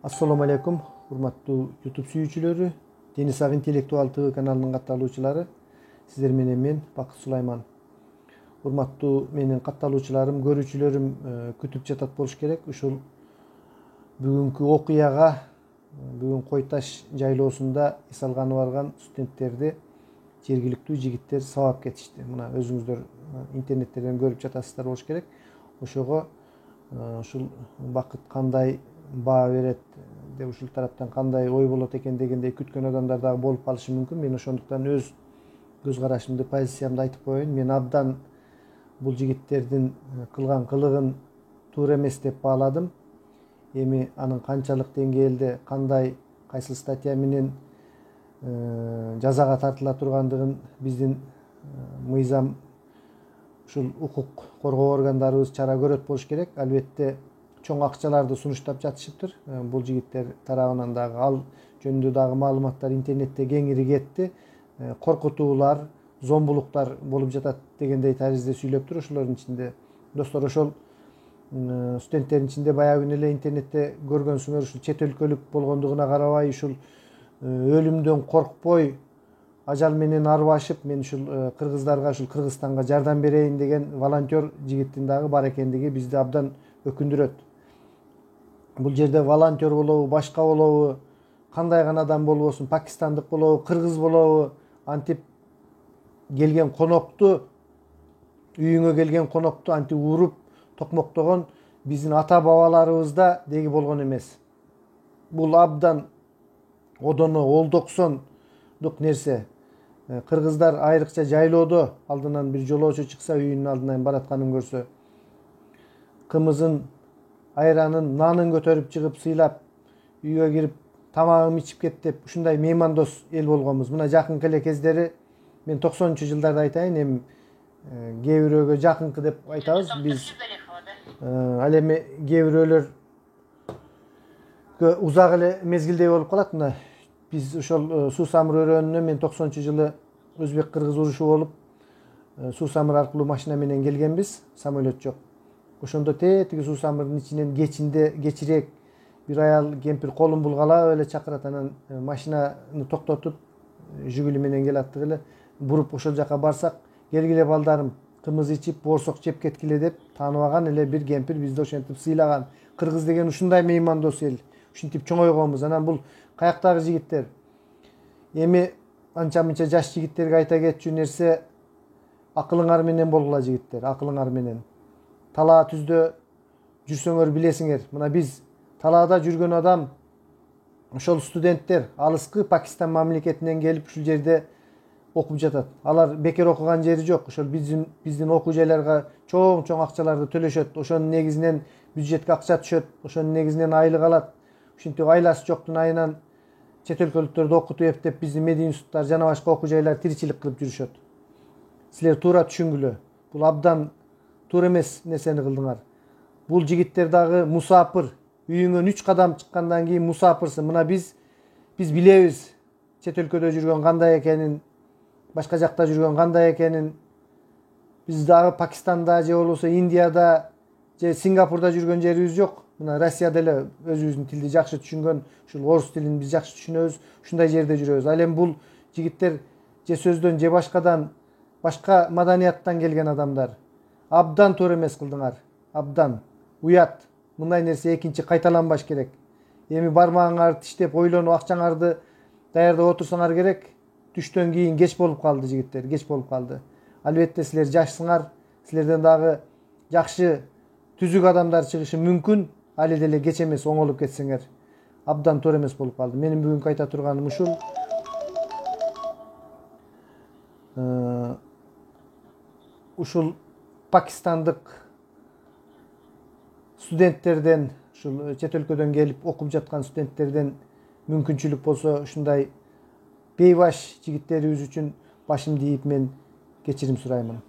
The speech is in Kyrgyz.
Assalamu alaikum, hurmattуу YouTube sүйүүчүлөрү, Deniz Ak Intellektual TV kanalынын катталуучулары. Сиздер менен мен Бакыт Сулайман. Hurmattуу менин катталуучуларым, көрүүчүлөрүм күтүп жатат болуш керек. Ушул бүгүнкү окуяга бүгүн Кой Таш жайлоосунда эс алганы барган студенттерди жергиликтүү жигиттер сабап кетишти. Мына өзүңүздөр интернеттерден көрүп жатасыздар болуш керек. Ошого ушул бакыт кандай баа берет деп ушул тараптан кандай ой болот экен дегендей күткөн адамдар дагы болуп калышы мүмкүн. Мен ошондуктан өз көз карашымды, позициямды айтып коеюн. Мен абдан бул жигиттердин кылган кылыгын туура эмес деп бааладым. Эми анын канчалык деңгээлде кандай кайсыл статья менен жазага тартыла тургандыгын биздин мыйзам ушул укук коргоо органдарыбыз чара көрөт болуш керек. Албетте чоң акчаларды сунуштап жатышыптыр. Бул жигиттер тарабынан дагы ал жөнүндө дагы маалыматтар интернетте кеңири кетти. Коркутуулар, зомбулуктар болуп жатат дегендей таризде сүйлөптүр. Ошолордун ичинде достор, ошол студенттердин ичинде баягы күнү эле интернетте көргөнсүңөр, ушул чет өлкөлүк болгондугуна карабай, ушул өлүмдөн коркпой ажал менен арбашып, мен ушул кыргыздарга, ушул Кыргызстанга жардам берейин деген волонтер жигиттин дагы бар экендиги бизди абдан өкүндүрөт. Бул жерде волонтер болобу, башка болобу, кандай гана адам болбосун, пакистандык болобу, кыргыз болобу, антип келген конокту, үйүңө келген конокту антип уруп токмоктогон биздин ата бабаларыбызда деги болгон эмес. Бул абдан одоно олдоксондук нерсе. Кыргыздар айрыкча жайлоодо алдынан бир жолоочу чыкса, үйүнүн алдынан баратканын көрсө, кымызын, айранын, нанын көтөрүп чыгып сыйлап, үйгө кирип тамагым ичип кет деп ушундай меймандос эл болгонбуз. Мына жакынкы эле кездери мен 90-жылдарда айтайын, эми кээ бирөөгө жакынкы деп айтабыз биз. Ал эми кээ бирөөлөр узак эле мезгилдей болуп калат. Мына биз ошол Суу-Самыр өрөөнүнө мен 90-жылы өзбек-кыргыз урушу болуп, Суу-Самыр аркылуу машина менен келгенбиз, самолет жок. Ошондо тетиги Суу-Самырдын ичинен кечирээк бир аял кемпир колун булгалап эле чакырат, анан машинаны токтотуп, жүгүлү менен келаттык эле, буруп ошол жака барсак, келгиле балдарым, кымыз ичип, боорсок жеп кеткиле деп тааныбаган эле бир кемпир бизди ошентип сыйлаган. Кыргыз деген ушундай меймандос эл, ушинтип чоңойгонбуз. Анан бул каяктагы жигиттер? Эми анча-мынча жаш жигиттерге айта кетчү нерсе, акылыңар менен болгула жигиттер, акылыңар менен. Талаа түздө жүрсөңөр билесиңер. Мына биз талаада жүргөн адам, ошол студенттер алыскы Пакистан мамлекетинен келип ушул жерде окуп жатат. Алар бекер окуган жери жок. Ошол биздин окуу жайларга чоң акчаларды төлөшөт. Ошонун негизинен бюджетке акча түшөт. Ошонун негизинен айлык алат. Ушинтип айласы жоктун айынан чет өлкөлүктөрдү окутуп эптеп биздин мединституттар жана башка окуу жайлар тиричилик кылып жүрүшөт. Силер туура түшүнгүлө. Бул абдан туура эмес нерсени кылдыңар. Бул жигиттер дагы мусапыр. Үйүңөн 3 кадам чыккандан кийин мусапырсың. Мына биз билебиз чет өлкөдө жүргөн кандай экенин, башка жакта жүргөн кандай экенин. Биз дагы Пакистанда же болбосо Индияда же Сингапурда жүргөн жерибиз жок. Мына Россияда эле өзүбүздүн тилди жакшы түшүнгөн, ушул орус тилин биз жакшы түшүнөбүз, ушундай жерде жүрөбүз. Ал эми бул жигиттер же сөздөн же башкадан, башка маданияттан келген адамдар. Абдан туура эмес кылдыңар. Абдан уят. Мындай нерсе экинчи кайталанбаш керек. Эми бармагыңарды тиштеп, ойлонуп, акчаңарды даярдап отурсаңар керек. Түштөн кийин кеч болуп калды жигиттер, кеч болуп калды. Албетте силер жашсыңар, силерден дагы жакшы түзүк адамдар чыгышы мүмкүн. Али деле кеч эмес, оңолуп кетсеңер. Абдан туура эмес болуп калды. Менин бүгүнкү айта турганым ушул. Ушул пакистандык студенттерден, ушул чет өлкөдөн келип окуп жаткан студенттерден мүмкүнчүлүк болсо ушундай бейбаш жигиттерибиз үчүн башымды ийип мен кечирим сураймын.